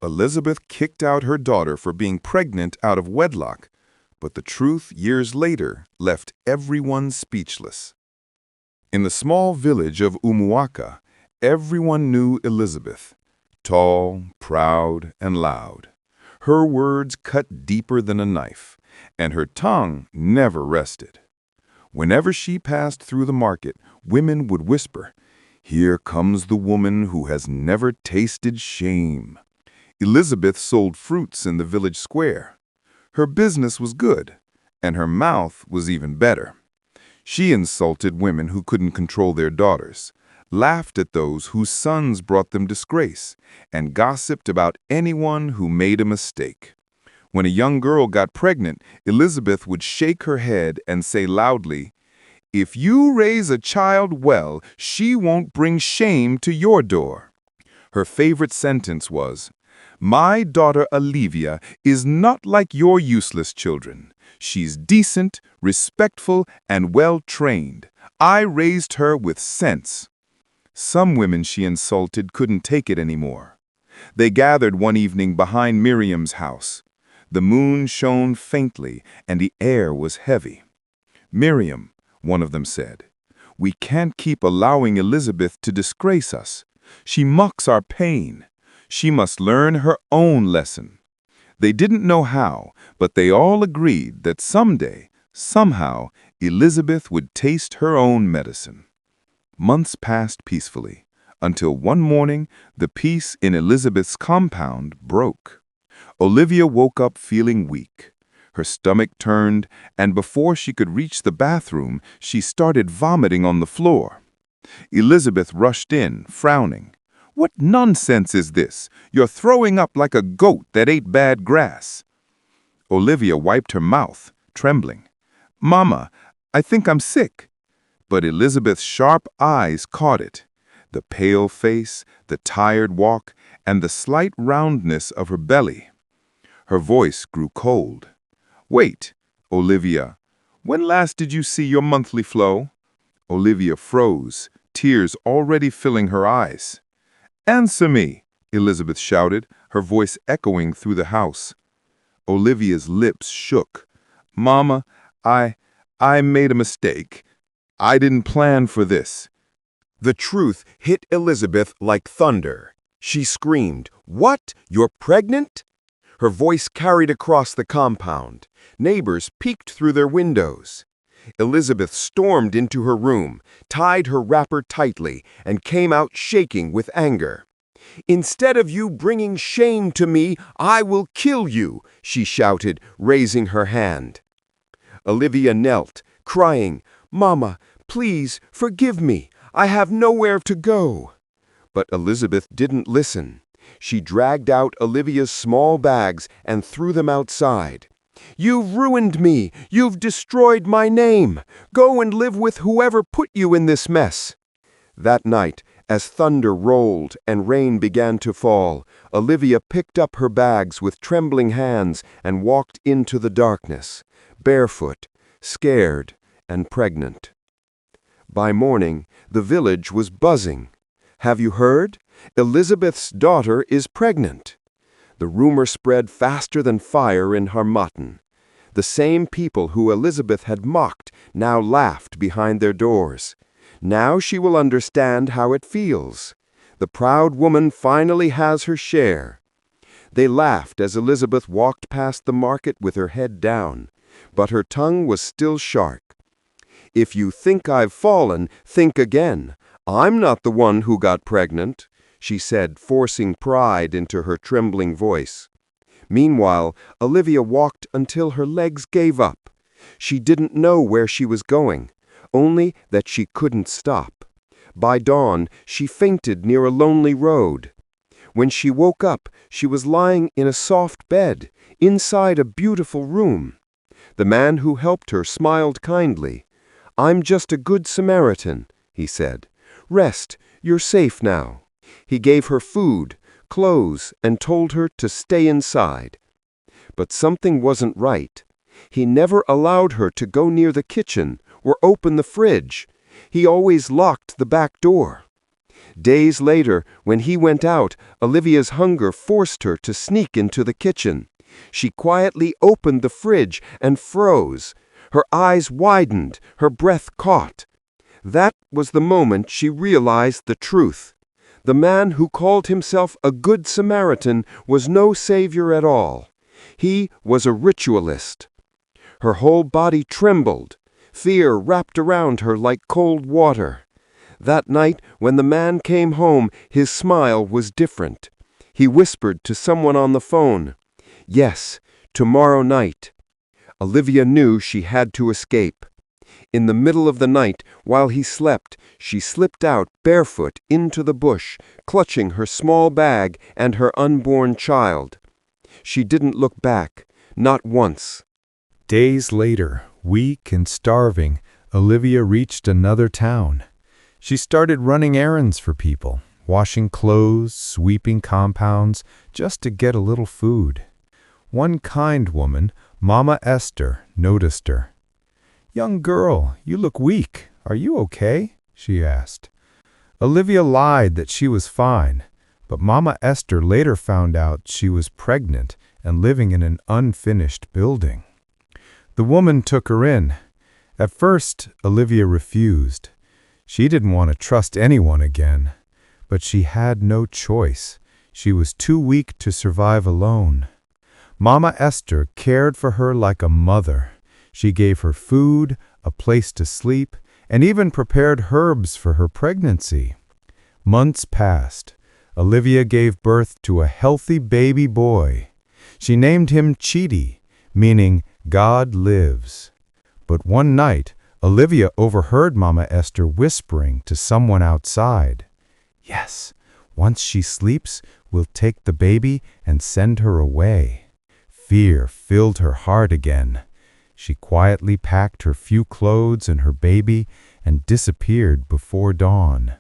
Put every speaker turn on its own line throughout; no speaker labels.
Elizabeth kicked out her daughter for being pregnant out of wedlock, but the truth years later left everyone speechless. In the small village of Umuaka, everyone knew Elizabeth, tall, proud, and loud. Her words cut deeper than a knife, and her tongue never rested. Whenever she passed through the market, women would whisper, "Here comes the woman who has never tasted shame." Elizabeth sold fruits in the village square. Her business was good, and her mouth was even better. She insulted women who couldn't control their daughters, laughed at those whose sons brought them disgrace, and gossiped about anyone who made a mistake. When a young girl got pregnant, Elizabeth would shake her head and say loudly, "If you raise a child well, she won't bring shame to your door." Her favorite sentence was, "My daughter Olivia is not like your useless children. She's decent, respectful, and well-trained. I raised her with sense." Some women she insulted couldn't take it anymore. They gathered one evening behind Miriam's house. The moon shone faintly, and the air was heavy. "Miriam," one of them said, "we can't keep allowing Elizabeth to disgrace us. She mocks our pain. She must learn her own lesson." They didn't know how, but they all agreed that someday, somehow, Elizabeth would taste her own medicine. Months passed peacefully, until one morning the peace in Elizabeth's compound broke. Olivia woke up feeling weak. Her stomach turned, and before she could reach the bathroom, she started vomiting on the floor. Elizabeth rushed in, frowning. "What nonsense is this? You're throwing up like a goat that ate bad grass." Olivia wiped her mouth, trembling. "Mama, I think I'm sick." But Elizabeth's sharp eyes caught it. The pale face, the tired walk, and the slight roundness of her belly. Her voice grew cold. "Wait, Olivia, when last did you see your monthly flow?" Olivia froze, tears already filling her eyes. "Answer me," Elizabeth shouted, her voice echoing through the house. Olivia's lips shook. "Mama, I made a mistake. I didn't plan for this."
The truth hit Elizabeth like thunder. She screamed, "What? You're pregnant?" Her voice carried across the compound. Neighbors peeked through their windows. Elizabeth stormed into her room, tied her wrapper tightly, and came out shaking with anger. "Instead of you bringing shame to me, I will kill you," she shouted, raising her hand. Olivia knelt, crying, "Mama, please forgive me. I have nowhere to go." But Elizabeth didn't listen. She dragged out Olivia's small bags and threw them outside. "You've ruined me. You've destroyed my name. Go and live with whoever put you in this mess." That night, as thunder rolled and rain began to fall, Olivia picked up her bags with trembling hands and walked into the darkness, barefoot, scared, and pregnant. By morning, the village was buzzing. "Have you heard? Elizabeth's daughter is pregnant." The rumor spread faster than fire in Harmattan. The same people who Elizabeth had mocked now laughed behind their doors. Now she will understand how it feels. The proud woman finally has her share. They laughed as Elizabeth walked past the market with her head down, but her tongue was still sharp. "If you think I've fallen, think again. I'm not the one who got pregnant," she said, forcing pride into her trembling voice. Meanwhile, Olivia walked until her legs gave up. She didn't know where she was going, only that she couldn't stop. By dawn, she fainted near a lonely road. When she woke up, she was lying in a soft bed, inside a beautiful room. The man who helped her smiled kindly. "I'm just a good Samaritan," he said. "Rest, you're safe now." He gave her food, clothes, and told her to stay inside. But something wasn't right. He never allowed her to go near the kitchen or open the fridge. He always locked the back door. Days later, when he went out, Olivia's hunger forced her to sneak into the kitchen. She quietly opened the fridge and froze. Her eyes widened, her breath caught. That was the moment she realized the truth. The man who called himself a good Samaritan was no savior at all. He was a ritualist. Her whole body trembled. Fear wrapped around her like cold water. That night, when the man came home, his smile was different. He whispered to someone on the phone, "Yes, tomorrow night." Olivia knew she had to escape. In the middle of the night, while he slept, she slipped out barefoot into the bush, clutching her small bag and her unborn child. She didn't look back, not once.
Days later, weak and starving, Olivia reached another town. She started running errands for people, washing clothes, sweeping compounds, just to get a little food. One kind woman, Mama Esther, noticed her. "Young girl, you look weak. Are you okay?" she asked. Olivia lied that she was fine, but Mama Esther later found out she was pregnant and living in an unfinished building. The woman took her in. At first, Olivia refused. She didn't want to trust anyone again, but she had no choice. She was too weak to survive alone. Mama Esther cared for her like a mother. She gave her food, a place to sleep, and even prepared herbs for her pregnancy. Months passed. Olivia gave birth to a healthy baby boy. She named him Chidi, meaning God lives. But one night, Olivia overheard Mama Esther whispering to someone outside, "Yes, once she sleeps, we'll take the baby and send her away." Fear filled her heart again. She quietly packed her few clothes and her baby and disappeared before dawn.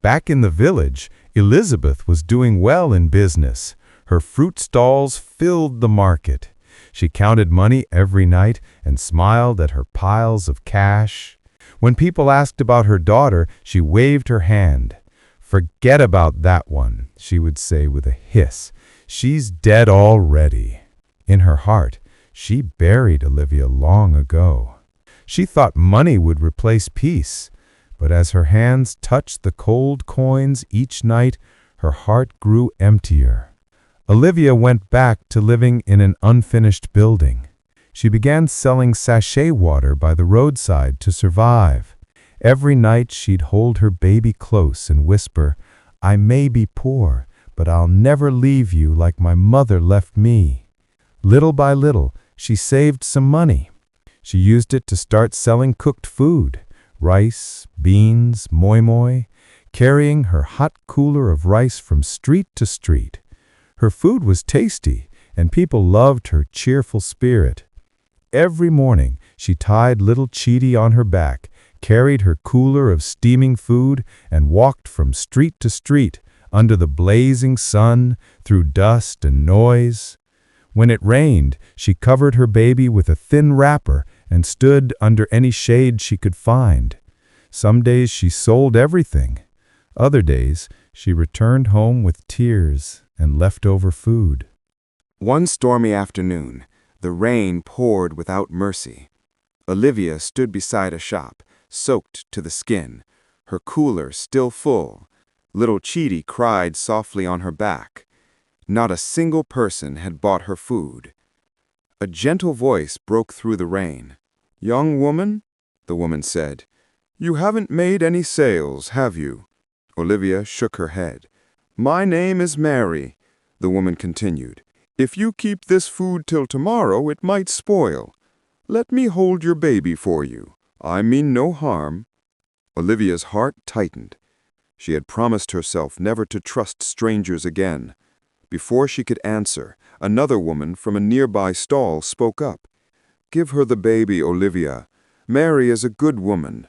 Back in the village, Elizabeth was doing well in business. Her fruit stalls filled the market. She counted money every night and smiled at her piles of cash. When people asked about her daughter, she waved her hand. "Forget about that one," she would say with a hiss. "She's dead already." In her heart, she buried Olivia long ago. She thought money would replace peace, but as her hands touched the cold coins each night, her heart grew emptier. Olivia went back to living in an unfinished building. She began selling sachet water by the roadside to survive. Every night she'd hold her baby close and whisper, "I may be poor, but I'll never leave you like my mother left me." Little by little, she saved some money. She used it to start selling cooked food, rice, beans, moi moi, carrying her hot cooler of rice from street to street. Her food was tasty, and people loved her cheerful spirit. Every morning, she tied little Chidi on her back, carried her cooler of steaming food, and walked from street to street, under the blazing sun, through dust and noise. When it rained, she covered her baby with a thin wrapper and stood under any shade she could find. Some days she sold everything. Other days, she returned home with tears and leftover food.
One stormy afternoon, the rain poured without mercy. Olivia stood beside a shop, soaked to the skin, her cooler still full. Little Chidi cried softly on her back. Not a single person had bought her food. A gentle voice broke through the rain. "Young woman," the woman said, "you haven't made any sales, have you?" Olivia shook her head. "My name is Mary," the woman continued. "If you keep this food till tomorrow, it might spoil. Let me hold your baby for you. I mean no harm." Olivia's heart tightened. She had promised herself never to trust strangers again. Before she could answer, another woman from a nearby stall spoke up. "Give her the baby, Olivia. Mary is a good woman.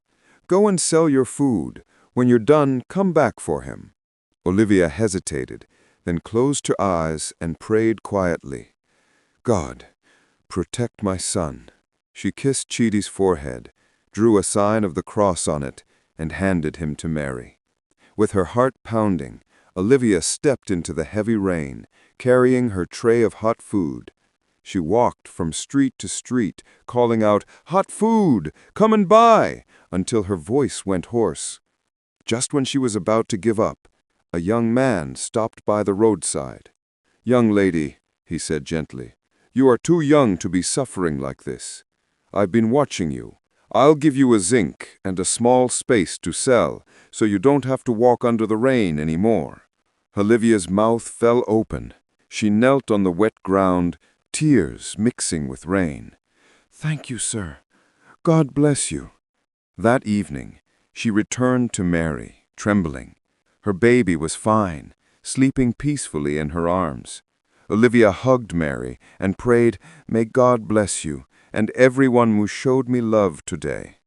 Go and sell your food. When you're done, come back for him." Olivia hesitated, then closed her eyes and prayed quietly. "God, protect my son." She kissed Chidi's forehead, drew a sign of the cross on it, and handed him to Mary. With her heart pounding, Olivia stepped into the heavy rain, carrying her tray of hot food. She walked from street to street, calling out, "Hot food! Come and buy!" until her voice went hoarse. Just when she was about to give up, a young man stopped by the roadside. "Young lady," he said gently, "you are too young to be suffering like this. I've been watching you. I'll give you a zinc and a small space to sell, so you don't have to walk under the rain anymore." Olivia's mouth fell open. She knelt on the wet ground, tears mixing with rain. "Thank you, sir. God bless you." That evening, she returned to Mary, trembling. Her baby was fine, sleeping peacefully in her arms. Olivia hugged Mary and prayed, "May God bless you and everyone who showed me love today."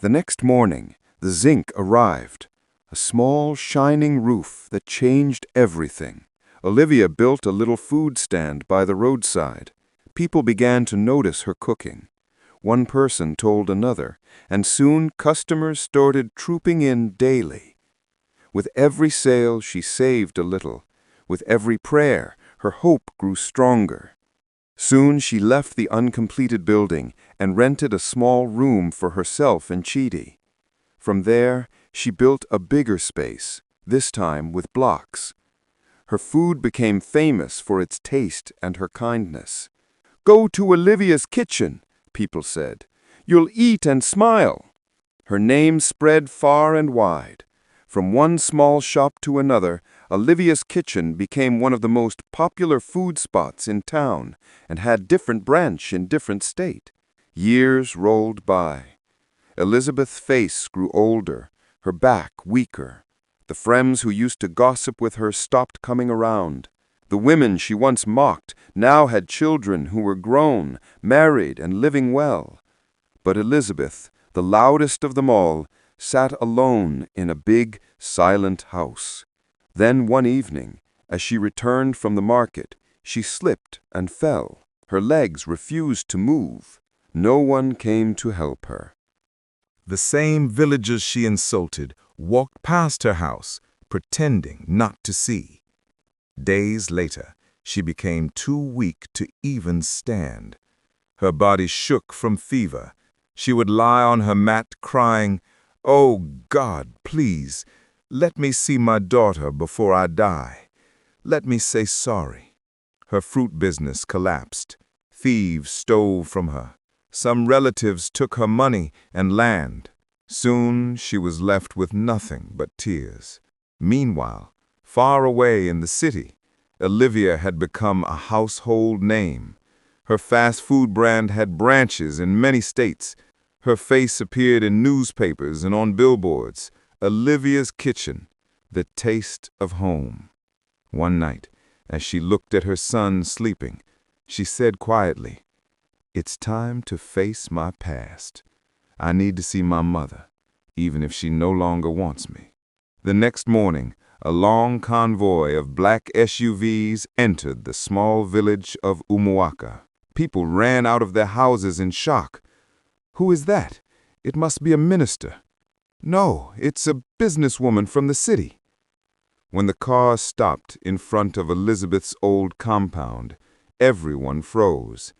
The next morning, the zinc arrived, a small, shining roof that changed everything. Olivia built a little food stand by the roadside. People began to notice her cooking. One person told another, and soon customers started trooping in daily. With every sale, she saved a little. With every prayer, her hope grew stronger. Soon she left the uncompleted building and rented a small room for herself and Chidi. From there, she built a bigger space, this time with blocks. Her food became famous for its taste and her kindness. "Go to Olivia's kitchen," people said. "You'll eat and smile." Her name spread far and wide. From one small shop to another, Olivia's kitchen became one of the most popular food spots in town and had different branch in different state. Years rolled by. Elizabeth's face grew older, her back weaker. The friends who used to gossip with her stopped coming around. The women she once mocked now had children who were grown, married, and living well. But Elizabeth, the loudest of them all, sat alone in a big, silent house. Then one evening, as she returned from the market, she slipped and fell. Her legs refused to move. No one came to help her.
The same villagers she insulted walked past her house, pretending not to see. Days later, she became too weak to even stand. Her body shook from fever. She would lie on her mat crying, "Oh God, please, let me see my daughter before I die. Let me say sorry." Her fruit business collapsed. Thieves stole from her. Some relatives took her money and land. Soon she was left with nothing but tears. Meanwhile, far away in the city, Olivia had become a household name. Her fast food brand had branches in many states. Her face appeared in newspapers and on billboards. Olivia's Kitchen, the taste of home. One night, as she looked at her son sleeping, she said quietly, "It's time to face my past. I need to see my mother, even if she no longer wants me." The next morning, a long convoy of black SUVs entered the small village of Umuaka. People ran out of their houses in shock. "Who is that? It must be a minister." "No, it's a businesswoman from the city." When the car stopped in front of Elizabeth's old compound, everyone froze.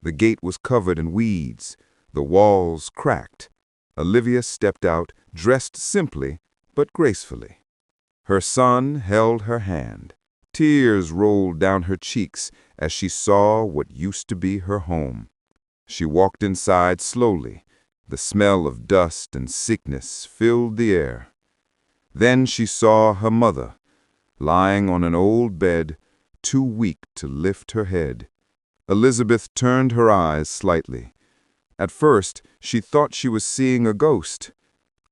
The gate was covered in weeds, the walls cracked. Olivia stepped out, dressed simply but gracefully. Her son held her hand. Tears rolled down her cheeks as she saw what used to be her home. She walked inside slowly. The smell of dust and sickness filled the air. Then she saw her mother, lying on an old bed, too weak to lift her head. Elizabeth turned her eyes slightly. At first, she thought she was seeing a ghost.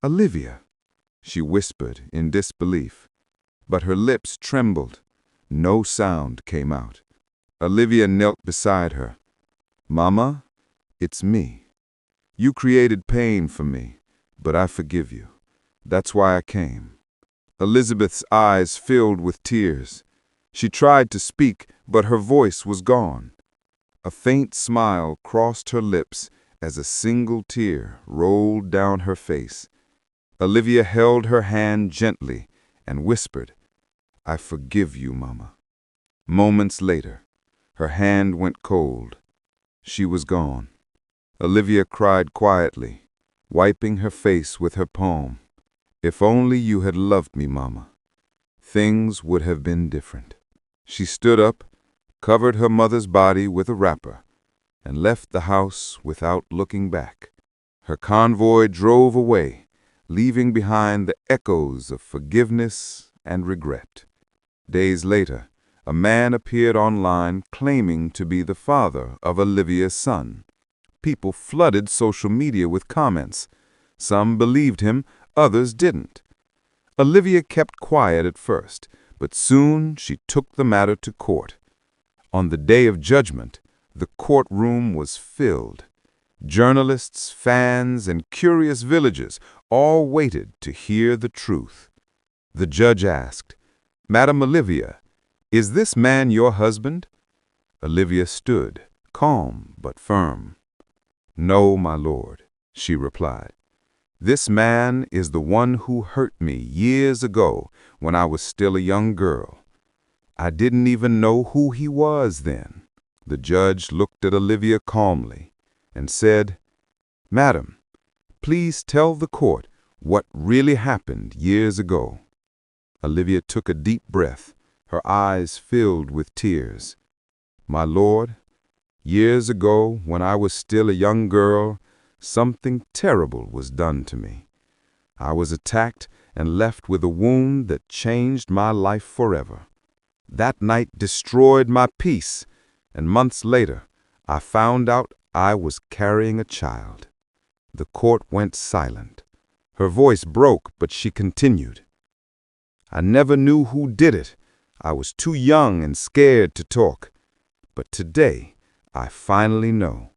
"Olivia," she whispered in disbelief. But her lips trembled. No sound came out. Olivia knelt beside her. "Mama, it's me. You created pain for me, but I forgive you. That's why I came." Elizabeth's eyes filled with tears. She tried to speak, but her voice was gone. A faint smile crossed her lips as a single tear rolled down her face. Olivia held her hand gently and whispered, "I forgive you, Mama." Moments later, her hand went cold. She was gone. Olivia cried quietly, wiping her face with her palm. "If only you had loved me, Mama, things would have been different." She stood up, covered her mother's body with a wrapper, and left the house without looking back. Her convoy drove away, leaving behind the echoes of forgiveness and regret. Days later, a man appeared online claiming to be the father of Olivia's son. People flooded social media with comments. Some believed him, others didn't. Olivia kept quiet at first, but soon she took the matter to court. On the day of judgment, the courtroom was filled. Journalists, fans, and curious villagers all waited to hear the truth. The judge asked, "Madam Olivia, is this man your husband?" Olivia stood, calm but firm. "No, my lord," she replied. "This man is the one who hurt me years ago when I was still a young girl. I didn't even know who he was then." The judge looked at Olivia calmly and said, "Madam, please tell the court what really happened years ago." Olivia took a deep breath, her eyes filled with tears. "My lord, years ago, when I was still a young girl, something terrible was done to me. I was attacked and left with a wound that changed my life forever. That night destroyed my peace, and months later, I found out I was carrying a child." The court went silent. Her voice broke, but she continued, "I never knew who did it. I was too young and scared to talk. But today, I finally know."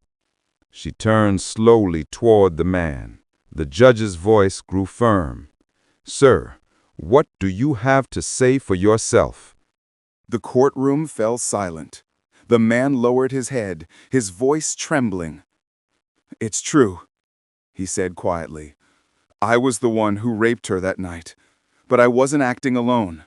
She turned slowly toward the man. The judge's voice grew firm. "Sir, what do you have to say for yourself?"
The courtroom fell silent. The man lowered his head, his voice trembling. "It's true," he said quietly. "I was the one who raped her that night. But I wasn't acting alone.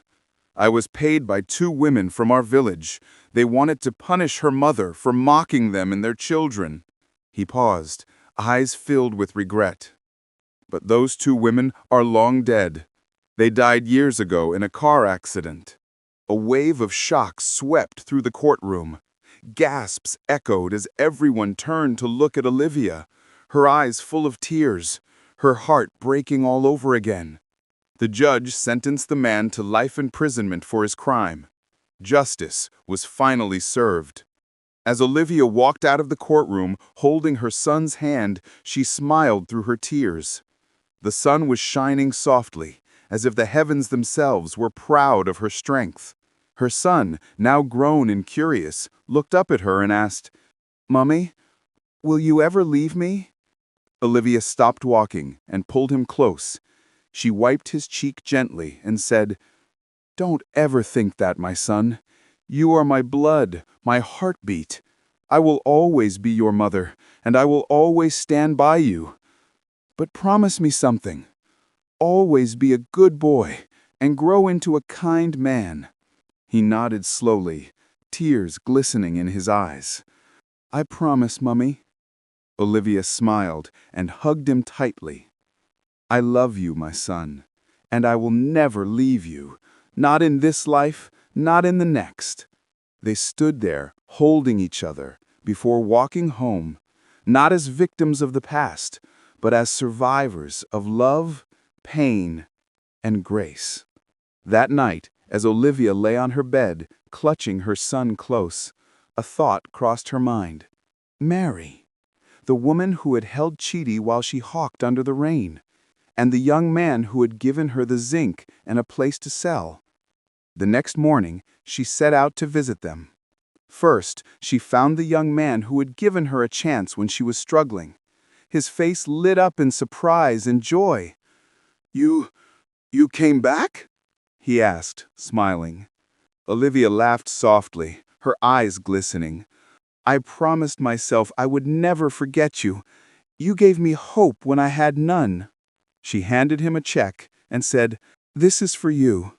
I was paid by 2 women from our village. They wanted to punish her mother for mocking them and their children." He paused, eyes filled with regret. "But those 2 women are long dead. They died years ago in a car accident." A wave of shock swept through the courtroom. Gasps echoed as everyone turned to look at Olivia, her eyes full of tears, her heart breaking all over again. The judge sentenced the man to life imprisonment for his crime. Justice was finally served. As Olivia walked out of the courtroom, holding her son's hand, she smiled through her tears. The sun was shining softly, as if the heavens themselves were proud of her strength. Her son, now grown and curious, looked up at her and asked, "Mummy, will you ever leave me?" Olivia stopped walking and pulled him close. She wiped his cheek gently and said, "Don't ever think that, my son. You are my blood, my heartbeat. I will always be your mother, and I will always stand by you. But promise me something. Always be a good boy and grow into a kind man." He nodded slowly, tears glistening in his eyes. "I promise, Mummy." Olivia smiled and hugged him tightly. "I love you, my son, and I will never leave you, not in this life, not in the next." They stood there, holding each other, before walking home, not as victims of the past, but as survivors of love, pain, and grace. That night, as Olivia lay on her bed, clutching her son close, a thought crossed her mind. Mary, the woman who had held Chidi while she hawked under the rain, and the young man who had given her the zinc and a place to sell. The next morning, she set out to visit them. First, she found the young man who had given her a chance when she was struggling. His face lit up in surprise and joy. You came back?" he asked, smiling. Olivia laughed softly, her eyes glistening. "I promised myself I would never forget you. You gave me hope when I had none." She handed him a check and said, This is for you.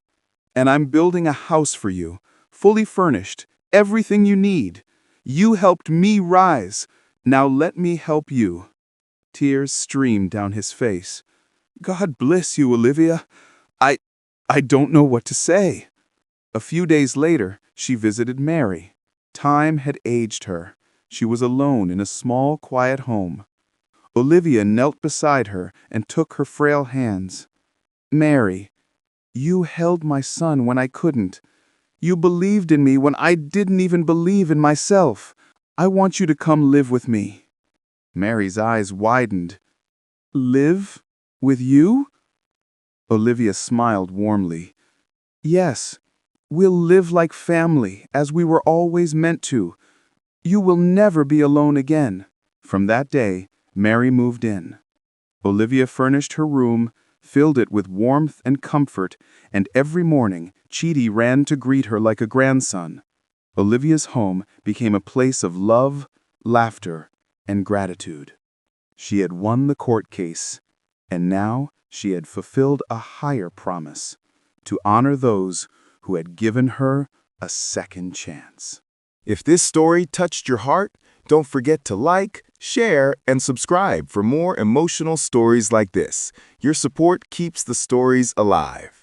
And I'm building a house for you, fully furnished, everything you need. You helped me rise. Now let me help you." Tears streamed down his face. "God bless you, Olivia. I don't know what to say." A few days later, she visited Mary. Time had aged her. She was alone in a small, quiet home. Olivia knelt beside her and took her frail hands. "Mary, you held my son when I couldn't. You believed in me when I didn't even believe in myself. I want you to come live with me." Mary's eyes widened. "Live? With you?" Olivia smiled warmly. "Yes, we'll live like family, as we were always meant to. You will never be alone again." From that day, Mary moved in. Olivia furnished her room, filled it with warmth and comfort, and every morning, Chidi ran to greet her like a grandson. Olivia's home became a place of love, laughter, and gratitude. She had won the court case, and now she had fulfilled a higher promise, to honor those who had given her a second chance.
If this story touched your heart, don't forget to like, share, and subscribe for more emotional stories like this. Your support keeps the stories alive.